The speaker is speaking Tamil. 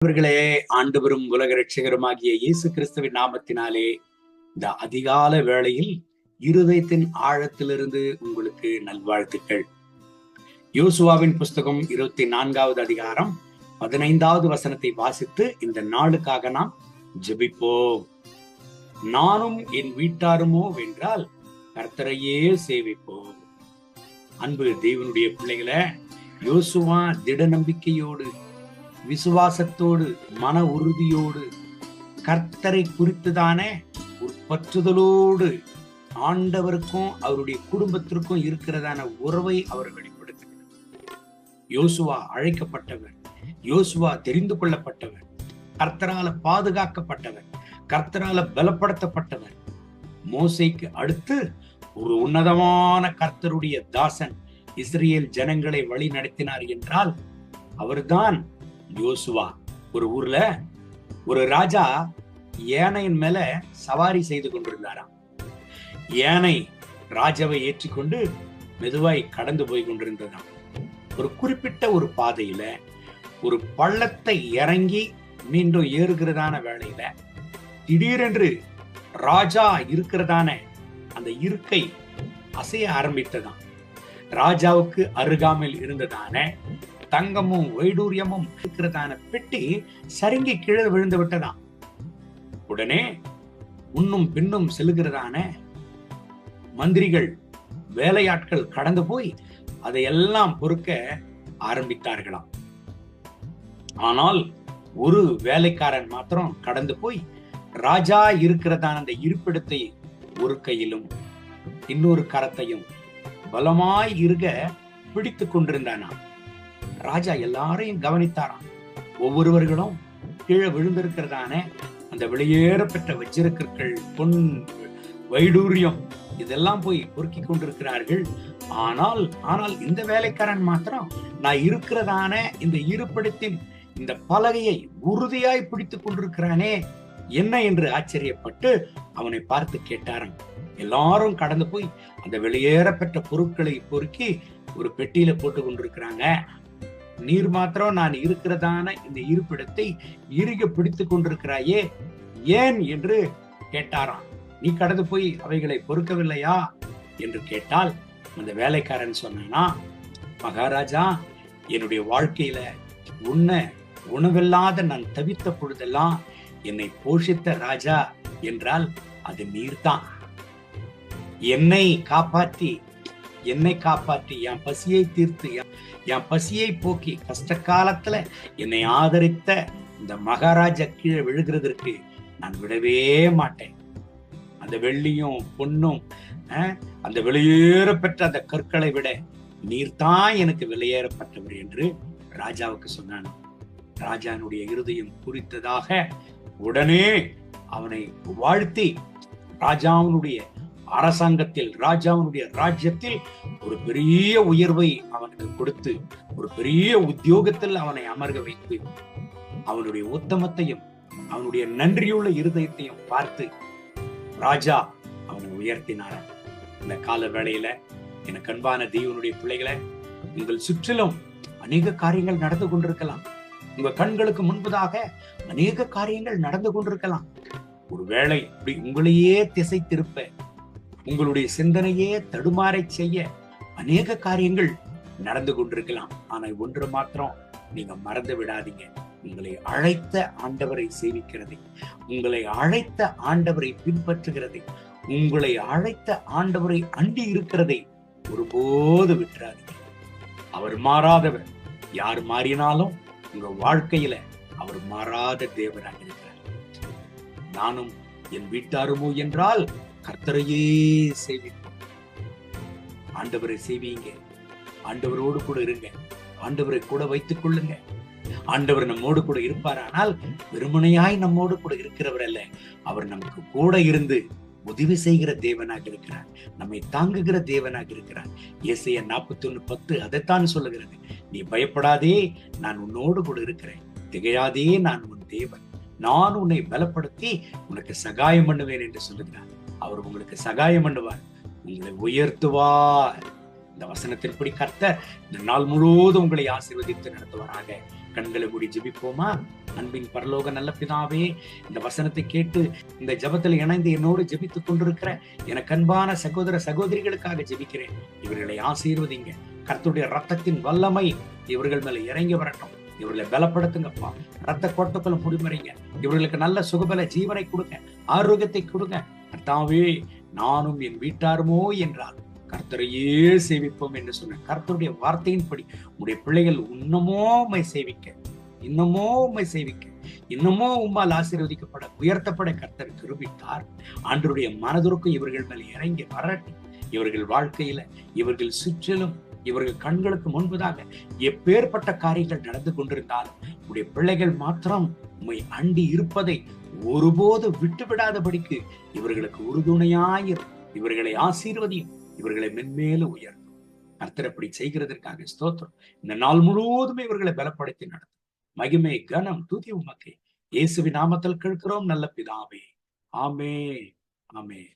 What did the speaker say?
அவர்களே, ஆண்டவரும் உலக ரட்சகருமாகிய இயேசு கிறிஸ்துவின் நாமத்தினாலே இந்த அதிகால வேளையில் இருதயத்தின் ஆழத்திலிருந்து உங்களுக்கு நல்வாழ்த்துக்கள். யோசுவாவின் புஸ்தகம் 24வது அதிகாரம் 15வது வசனத்தை வாசித்து இந்த நாளுக்காக நாம் ஜெபிப்போம். நானும் என் வீட்டாருமோ வென்றால் கர்த்தரையே சேவிப்போம். அன்பு தேவனுடைய பிள்ளைகளை, யோசுவா திட நம்பிக்கையோடு, விசுவாசத்தோடு, மன உறுதியோடு, கர்த்தரை குறித்துதானே ஒரு பற்றுதலோடு ஆண்டவருக்கும் அவருடைய குடும்பத்திற்கும் இருக்கிறதான உறவை அவர் வெளிப்படுத்துகிறார். யோசுவா அழைக்கப்பட்டவர், யோசுவா தெரிந்து கொள்ளப்பட்டவர், கர்த்தரால பாதுகாக்கப்பட்டவர், கர்த்தரால பலப்படுத்தப்பட்டவர். மோசேக்கு அடுத்து ஒரு உன்னதமான கர்த்தருடைய தாசன் இஸ்ரேல் ஜனங்களை வழி நடத்தினார் என்றால் அவர்தான் யோசுவா. ஒரு ஊர்ல ஒரு ராஜா யானையின் மேல சவாரி செய்து கொண்டிருந்தாராம். யானை ராஜாவை ஏற்றிக்கொண்டு மெதுவாய் கடந்து போய் கொண்டிருந்ததாம். ஒரு குறிப்பிட்ட ஒரு பாதையில ஒரு பள்ளத்தை இறங்கி மீண்டும் ஏறுகிறதான வேளையில திடீரென்று ராஜா இருக்கிறதான அந்த இருக்கை அசைய ஆரம்பித்ததாம். ராஜாவுக்கு அருகாமையில் இருந்ததான தங்கமும் வைடூரியமும் இருக்கிறதான பெட்டி சருங்கி கீழே விழுந்து விட்டதாம். உடனே முன்னும் பின்னும் செல்கிறதான மந்திரிகள், வேலையாட்கள் கடந்து போய் அதையெல்லாம் பொறுக்க ஆரம்பித்தார்களாம். ஆனால் ஒரு வேலைக்காரன் மாத்திரம் கடந்து போய் ராஜா இருக்கிறதான அந்த இருப்பிடத்தை ஒரு கையிலும் இன்னொரு கரத்தையும் பலமாய் இருக பிடித்து கொண்டிருந்தானா. ராஜா எல்லாரையும் கவனித்தாராம். ஒவ்வொருவர்களும் கீழே விழுந்திருக்கிறதான அந்த வெளியேற பெற்ற வஜ்ரக்கற்கள், பொன், வைடூரியம் இதெல்லாம் போய் பொறுக்கி கொண்டிருக்கிறார்கள். ஆனால் இந்த வேலைக்காரன் மாத்திரம் நான் இருக்கிறதான இந்த இருப்பிடத்தின் இந்த பலகையை உறுதியாய் பிடித்துக் கொண்டிருக்கிறானே, என்ன என்று ஆச்சரியப்பட்டு அவனை பார்த்து கேட்டாராம். எல்லாரும் கடந்து போய் அந்த வெளியேற பெற்ற பொருட்களை பொறுக்கி ஒரு பெட்டியில போட்டு கொண்டிருக்கிறாங்க. நீர் மாத்திரம் நான் இருக்கிறதான இந்த இருப்பிடத்தை இறுக பிடித்துக் கொண்டிருக்கிறாயே, ஏன் என்று கேட்டாராம். நீ கடந்து போய் அவைகளை பொறுக்கவில்லையா என்று கேட்டால் அந்த வேலைக்காரன் சொன்னானா, மகாராஜா, என்னுடைய வாழ்க்கையில உணவில்லாத நான் தவித்த பொழுதெல்லாம் என்னை போஷித்த ராஜா என்றால் அது நீர்தான். என்னை காப்பாற்றி என் பசியை தீர்த்து, என் பசியை போக்கி, கஷ்ட காலத்துல என்னை ஆதரித்த இந்த மகாராஜா கீழே விழுகிறதற்கு நான் விடவே மாட்டேன். அந்த வெள்ளியும் பொன்னும் அந்த வெளியேற பெற்ற அந்த கற்களை விட நீர்தான் எனக்கு வெளியேறப்பட்டவர் என்று ராஜாவுக்கு சொன்னான். ராஜானுடைய இருதயம் குறித்ததாக உடனே அவனை வாழ்த்தி ராஜாவினுடைய அரசாங்கத்தில், ராஜாவினுடைய ராஜ்யத்தில் ஒரு பெரிய உயர்வை அவனுக்கு கொடுத்து, ஒரு பெரிய உத்தியோகத்தில் அவனை அமர்க வைத்து, அவனுடைய உத்தமத்தையும் அவனுடைய நன்றியுள்ள இருதயத்தையும் பார்த்து ராஜா அவனை உயர்த்தினார். இந்த கால வேளையில எனக்கு அன்பான தேவனுடைய பிள்ளைகளை, உங்கள் சுற்றிலும் அநேக காரியங்கள் நடந்து கொண்டிருக்கலாம். உங்க கண்களுக்கு முன்பதாக அநேக காரியங்கள் நடந்து கொண்டிருக்கலாம். ஒருவேளை இப்படி உங்களையே திசை திருப்ப, உங்களுடைய சிந்தனையே தடுமாறை செய்ய அநேக காரியங்கள் நடந்து கொண்டிருக்கலாம். ஆனால் ஒன்று மாத்திரம் நீங்க மறந்து விடாதீங்க. உங்களை அழைத்த ஆண்டவரை சேவிக்கிறதை, உங்களை அழைத்த ஆண்டவரை பின்பற்றுகிறதை, உங்களை அழைத்த ஆண்டவரை அண்டி இருக்கிறதை ஒருபோது விட்டுறாதீங்க. அவர் மாறாதவர். யார் மாறினாலும் உங்க வாழ்க்கையில அவர் மாறாத தேவனாக இருக்கிறார். நானும் என் வீட்டாருமோ என்றால் கர்த்தரையே சேவிப்போம். ஆண்டவரை சேவிங்க, ஆண்டவரோடு கூட இருங்க, ஆண்டவரை கூட வைத்துக் கொள்ளுங்க. ஆண்டவர் நம்மோடு கூட இருப்பார். ஆனால் வெறுமனையாய் நம்மோடு கூட இருக்கிறவர் அல்ல, அவர் நமக்கு கூட இருந்து உதவி செய்கிற தேவனாக இருக்கிறார், நம்மை தாங்குகிற தேவனாக இருக்கிறார். ஏசாயா 41:10 அதைத்தான் சொல்லுகிறது. நீ பயப்படாதே, நான் உன்னோடு கூட இருக்கிறேன். திகையாதே, நான் உன் தேவன், நான் உன்னை பலப்படுத்தி உனக்கு சகாயம் பண்ணுவேன் என்று சொல்லுகிறார். அவர் உங்களுக்கு சகாயம் பண்ணுவார், உங்களை உயர்த்துவார். இந்த வசனத்தின்படி கர்த்தர் இந்த நாள் முழுவதும் உங்களை ஆசீர்வதித்து நடத்துவாராக. கண்களை மூடி ஜெபிப்போமா? அன்பின் பரலோக நல்ல பிதாவே, இந்த வசனத்தை கேட்டு இந்த ஜெபத்தில் இணைந்து என்னோடு ஜெபித்துக் கொண்டிருக்கிற எனக்கு அன்பான சகோதர சகோதரிகளுக்காக ஜெபிக்கிறேன். இவர்களை ஆசீர்வதிங்க. கர்த்தருடைய ரத்தத்தின் வல்லமை இவர்கள் மேல இறங்கி வரட்டும். இவர்களை பலப்படுத்துங்கப்பா. ரத்த கோட்டக்குள்ள முடிமறைங்க. இவர்களுக்கு நல்ல சுகபல ஜீவனை கொடுங்க, ஆரோக்கியத்தை கொடுங்க. கர்த்தாவே, நானும் என் வீட்டாருமோ என்றால் கர்த்தரையே சேவிப்போம் என்று சொன்ன கர்த்தருடைய வார்த்தையின்படி உடைய பிள்ளைகள் இன்னமோ உம்மை சேவிக்க, இன்னமோ உம்மை சேவிக்க, இன்னமோ உம்மால் ஆசீர்வதிக்கப்பட உயர்த்தப்பட கர்த்தர் கிருபித்தார். ஆண்டவருடைய மனதிற்கும் இவர்கள் மேல் இறங்கி வரட்டும். இவர்கள் வாழ்க்கையில, இவர்கள் சுற்றிலும், இவர்கள் கண்களுக்கு முன்பதாக எப்பேற்பட்ட காரியங்கள் நடந்து கொண்டிருந்தாலும் உடைய பிள்ளைகள் மாத்திரம் உம்மை அண்டி இருப்பதை ஒருபோது விட்டுவிடாதபடிக்கு இவர்களுக்கு உறுதுணையாயிரும். இவர்களை ஆசீர்வதியும், இவர்களை மென்மேலும் உயர்த்தும். கர்த்தர் அப்படி செய்கிறதற்காக ஸ்தோத்திரம். இந்த நாள் முழுவதுமே இவர்களை பலப்படுத்தி நடத்தும். மகிமை கனம் துதி உமக்கே. இயேசுவின் நாமத்தில் கேட்கிறோம் நல்ல பிதாவே. ஆமென், ஆமென்.